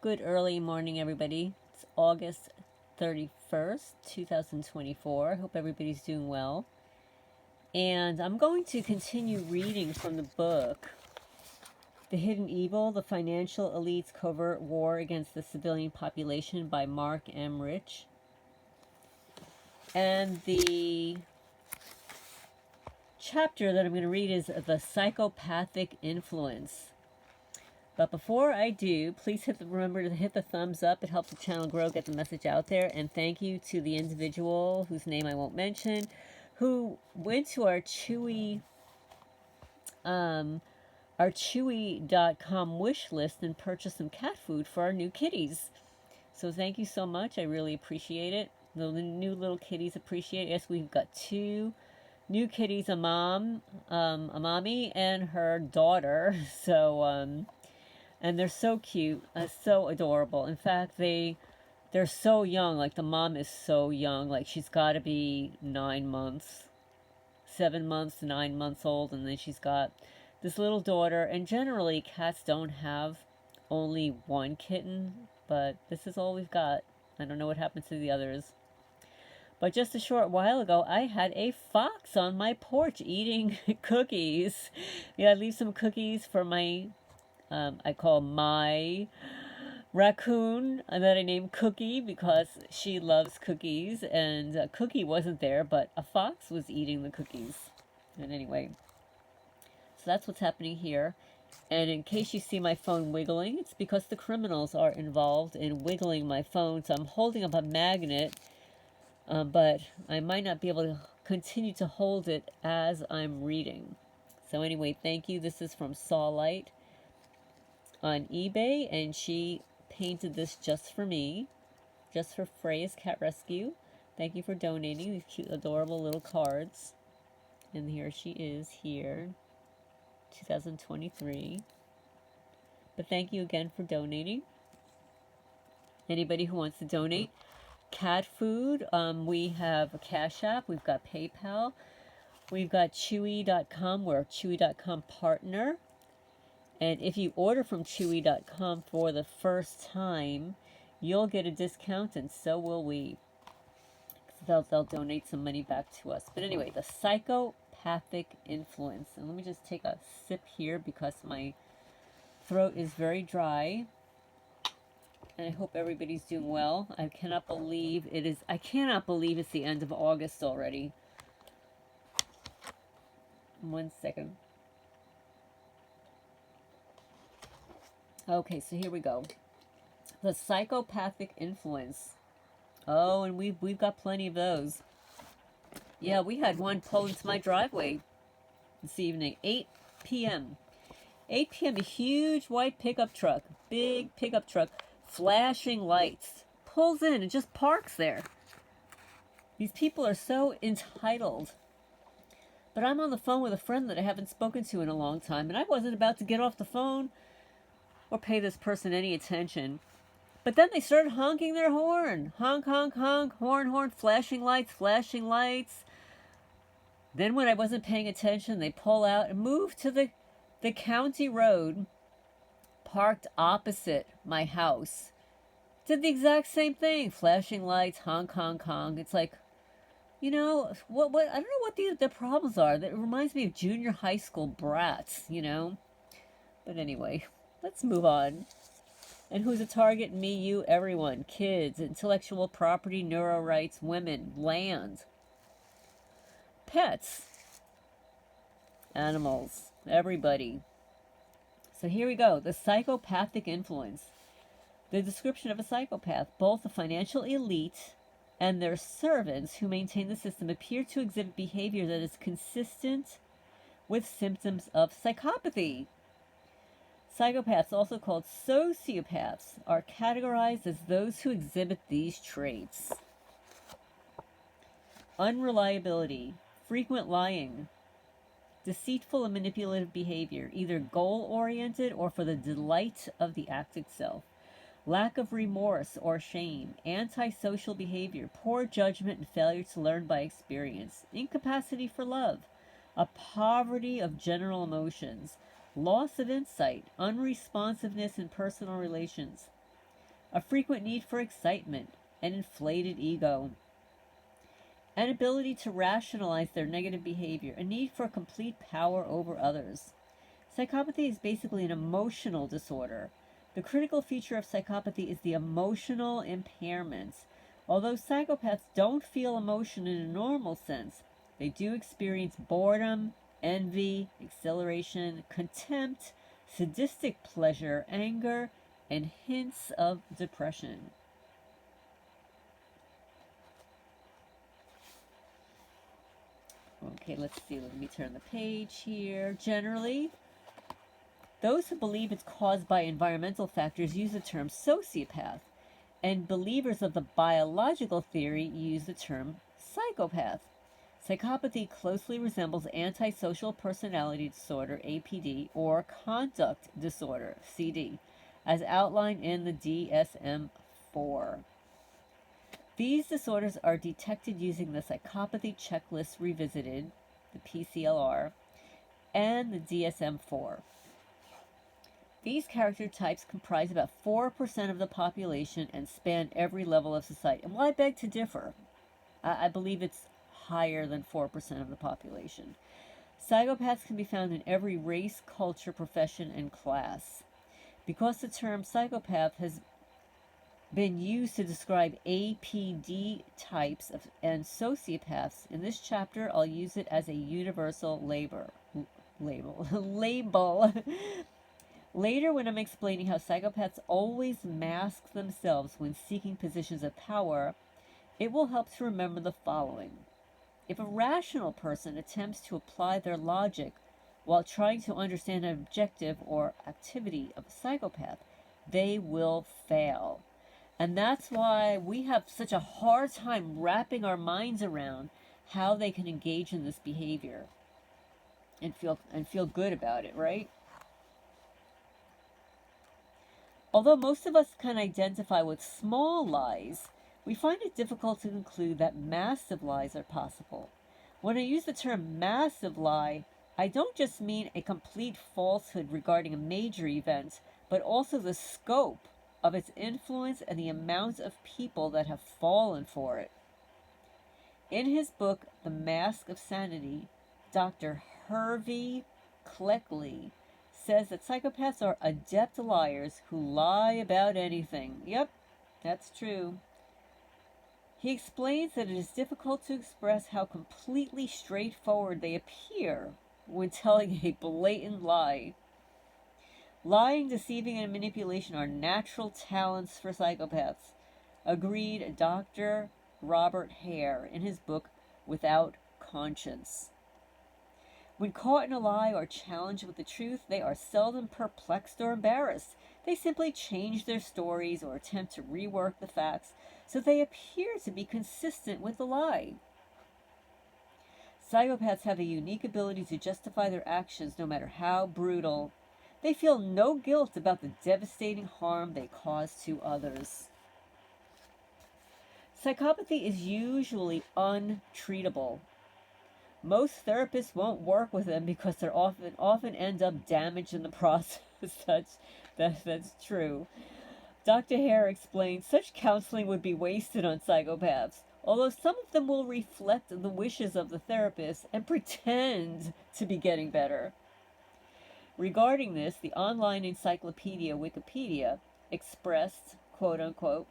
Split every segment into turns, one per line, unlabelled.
Good early morning, everybody. It's August 31st, 2024. Hope everybody's doing well. And I'm going to continue reading from the book, The Hidden Evil, The Financial Elite's Covert War Against the Civilian Population by Mark M. Rich. And the chapter that I'm going to read is The Psychopathic Influence. But before I do, please remember to hit the thumbs up. It helps the channel grow, get the message out there. And thank you to the individual whose name I won't mention, who went to our Chewy.com wish list and purchased some cat food for our new kitties. So thank you so much. I really appreciate it. The new little kitties appreciate it. Yes, we've got two new kitties, a mommy and her daughter. So, and they're so cute, so adorable. In fact, they're so young. Like, the mom is so young. Like, she's got to be 9 months, 7 months, 9 months old. And then she's got this little daughter. And generally, cats don't have only one kitten. But this is all we've got. I don't know what happened to the others. But just a short while ago, I had a fox on my porch eating cookies. Yeah, I leave some cookies for my... I call my raccoon that I named Cookie because she loves cookies, and Cookie wasn't there, but a fox was eating the cookies. And anyway, so that's what's happening here. And in case you see my phone wiggling, it's because the criminals are involved in wiggling my phone. So I'm holding up a magnet, but I might not be able to continue to hold it as I'm reading. So anyway, thank you. This is from Sawlight on eBay, and she painted this just for me, just for Freya's Cat Rescue. Thank you for donating these cute, adorable little cards. And here she is here, 2023. But thank you again for donating. Anybody who wants to donate cat food, we have a Cash App, we've got PayPal, we've got Chewy.com, we're a Chewy.com partner. And if you order from Chewy.com for the first time, you'll get a discount, and so will we. They'll donate some money back to us. But anyway, the psychopathic influence. And let me just take a sip here because my throat is very dry. And I hope everybody's doing well. I cannot believe it's the end of August already. 1 second. Okay, so here we go. The psychopathic influence. Oh, and we've got plenty of those. Yeah, we had one pull into my driveway this evening, 8 p.m. 8 p.m., a huge white pickup truck, big pickup truck, flashing lights, pulls in and just parks there. These people are so entitled. But I'm on the phone with a friend that I haven't spoken to in a long time, and I wasn't about to get off the phone or pay this person any attention. But then they started honking their horn. Honk, honk, honk, horn, horn, flashing lights, flashing lights. Then when I wasn't paying attention, they pull out and move to the county road, parked opposite my house. Did the exact same thing. Flashing lights, honk, honk, honk. It's like, you know, what I don't know what the problems are. That reminds me of junior high school brats, you know. But anyway, let's move on. And who's a target? Me, you, everyone. Kids, intellectual property, neuro rights, women, land, pets, animals, everybody. So here we go. The psychopathic influence. The description of a psychopath. Both the financial elite and their servants who maintain the system appear to exhibit behavior that is consistent with symptoms of psychopathy. Psychopaths, also called sociopaths, are categorized as those who exhibit these traits: unreliability, frequent lying, deceitful and manipulative behavior, either goal-oriented or for the delight of the act itself, lack of remorse or shame, antisocial behavior, poor judgment and failure to learn by experience, incapacity for love, a poverty of general emotions, loss of insight, unresponsiveness in personal relations, a frequent need for excitement, an inflated ego, an ability to rationalize their negative behavior, a need for complete power over others. Psychopathy is basically an emotional disorder. The critical feature of psychopathy is the emotional impairments. Although psychopaths don't feel emotion in a normal sense, they do experience boredom, envy, exhilaration, contempt, sadistic pleasure, anger, and hints of depression. Okay, let's see. Let me turn the page here. Generally, those who believe it's caused by environmental factors use the term sociopath, and believers of the biological theory use the term psychopath. Psychopathy closely resembles antisocial personality disorder, APD, or conduct disorder, CD, as outlined in the DSM-4. These disorders are detected using the Psychopathy Checklist Revisited, the PCLR, and the DSM-4. These character types comprise about 4% of the population and span every level of society. And well, I beg to differ. I believe it's higher than 4% of the population. Psychopaths can be found in every race, culture, profession, and class. Because the term psychopath has been used to describe APD types and sociopaths, in this chapter I'll use it as a universal label. Later, when I'm explaining how psychopaths always mask themselves when seeking positions of power, it will help to remember the following. If a rational person attempts to apply their logic while trying to understand an objective or activity of a psychopath, they will fail. And that's why we have such a hard time wrapping our minds around how they can engage in this behavior and feel good about it, right? Although most of us can identify with small lies, we find it difficult to conclude that massive lies are possible. When I use the term massive lie, I don't just mean a complete falsehood regarding a major event, but also the scope of its influence and the amount of people that have fallen for it. In his book, The Mask of Sanity, Dr. Hervey Cleckley says that psychopaths are adept liars who lie about anything. Yep, that's true. He explains that it is difficult to express how completely straightforward they appear when telling a blatant lie. Lying, deceiving, and manipulation are natural talents for psychopaths, agreed Dr. Robert Hare in his book Without Conscience. When caught in a lie or challenged with the truth, they are seldom perplexed or embarrassed. They simply change their stories or attempt to rework the facts so they appear to be consistent with the lie. Psychopaths have a unique ability to justify their actions no matter how brutal. They feel no guilt about the devastating harm they cause to others. Psychopathy is usually untreatable. Most therapists won't work with them because they often end up damaged in the process. That's true. Dr. Hare explains such counseling would be wasted on psychopaths, although some of them will reflect the wishes of the therapist and pretend to be getting better. Regarding this, the online encyclopedia Wikipedia expressed, quote unquote,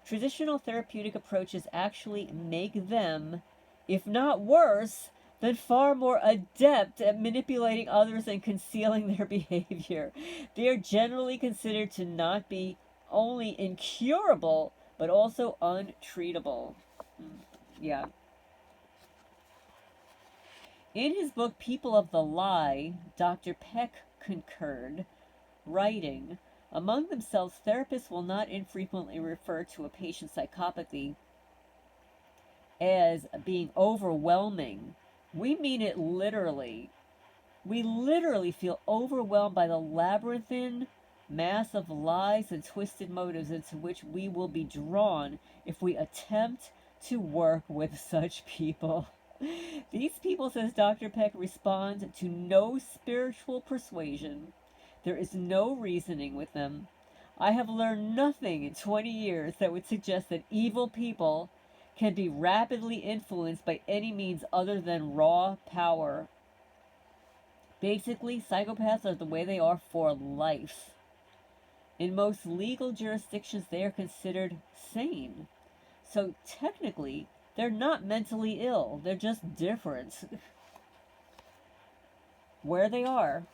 traditional therapeutic approaches actually make them, if not worse, then far more adept at manipulating others and concealing their behavior. They are generally considered to not be only incurable, but also untreatable. Yeah. In his book, People of the Lie, Dr. Peck concurred, writing, among themselves, therapists will not infrequently refer to a patient's psychopathy as being overwhelming. We mean it literally. We literally feel overwhelmed by the labyrinthine mass of lies and twisted motives into which we will be drawn if we attempt to work with such people. These people, says Dr. Peck, respond to no spiritual persuasion. There is no reasoning with them. I have learned nothing in 20 years that would suggest that evil people can be rapidly influenced by any means other than raw power. Basically, psychopaths are the way they are for life. In most legal jurisdictions, they are considered sane. So technically, they're not mentally ill. They're just different. Where they are.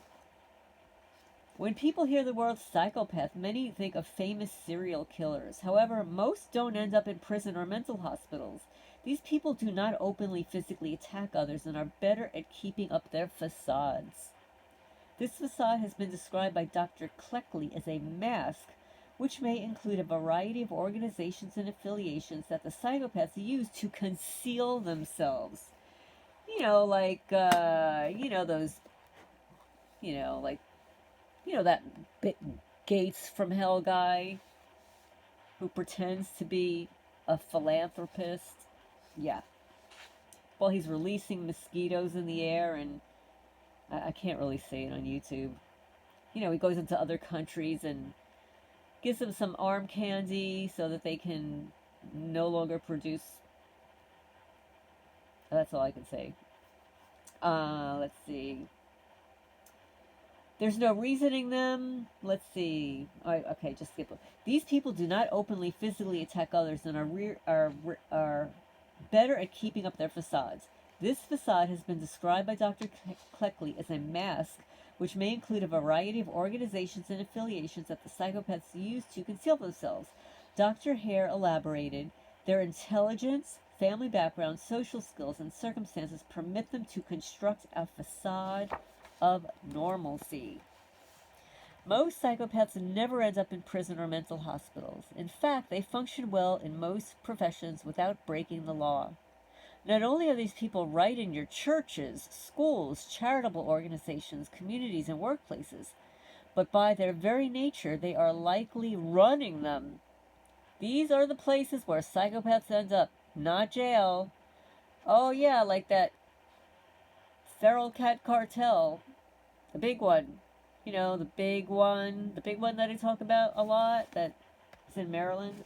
When people hear the word psychopath, many think of famous serial killers. However, most don't end up in prison or mental hospitals. These people do not openly physically attack others and are better at keeping up their facades. This facade has been described by Dr. Cleckley as a mask, which may include a variety of organizations and affiliations that the psychopaths use to conceal themselves. Like, those, like, that Gates from Hell guy who pretends to be a philanthropist. Yeah. Well, he's releasing mosquitoes in the air, and I can't really say it on YouTube. He goes into other countries and gives them some arm candy so that they can no longer produce. That's all I can say. Let's see. There's no reasoning them. Let's see. Okay, just skip it. These people do not openly physically attack others and are better at keeping up their facades. This facade has been described by Dr. Cleckley as a mask, which may include a variety of organizations and affiliations that the psychopaths use to conceal themselves. Dr. Hare elaborated, their intelligence, family background, social skills, and circumstances permit them to construct a facade of normalcy. Most psychopaths never end up in prison or mental hospitals. In fact, they function well in most professions without breaking the law. Not only are these people right in your churches, schools, charitable organizations, communities, and workplaces, but by their very nature, they are likely running them. These are the places where psychopaths end up, not jail. Oh yeah, like that feral cat cartel. The big one. The big one that I talk about a lot, that is in Maryland.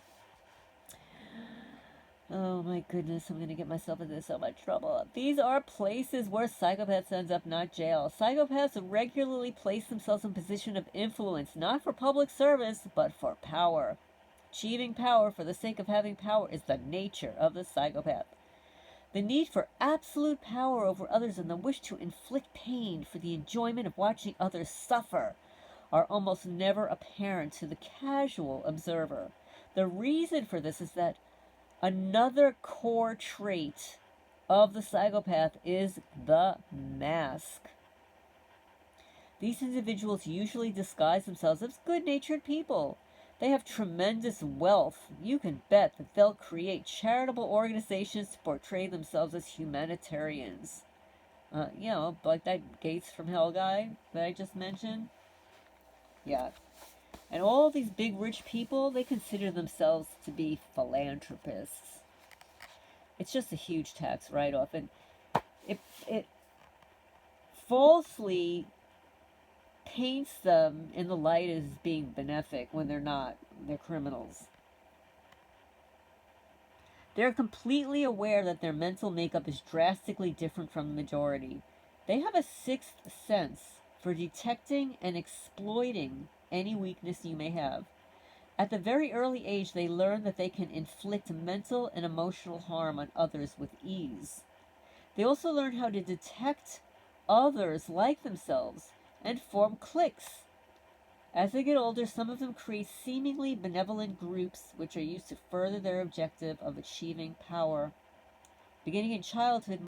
Oh my goodness, I'm going to get myself into so much trouble. These are places where psychopaths end up, not jail. Psychopaths regularly place themselves in a position of influence, not for public service, but for power. Achieving power for the sake of having power is the nature of the psychopath. The need for absolute power over others and the wish to inflict pain for the enjoyment of watching others suffer are almost never apparent to the casual observer. The reason for this is that another core trait of the psychopath is the mask. These individuals usually disguise themselves as good-natured people. They have tremendous wealth. You can bet that they'll create charitable organizations to portray themselves as humanitarians. Like that Gates from Hell guy that I just mentioned. Yeah. And all these big rich people, they consider themselves to be philanthropists. It's just a huge tax write-off. And it falsely paints them in the light as being benefic when they're not. They're criminals. They're completely aware that their mental makeup is drastically different from the majority. They have a sixth sense for detecting and exploiting any weakness you may have. At the very early age, they learn that they can inflict mental and emotional harm on others with ease. They also learn how to detect others like themselves and form cliques. As they get older, some of them create seemingly benevolent groups which are used to further their objective of achieving power. Beginning in childhood,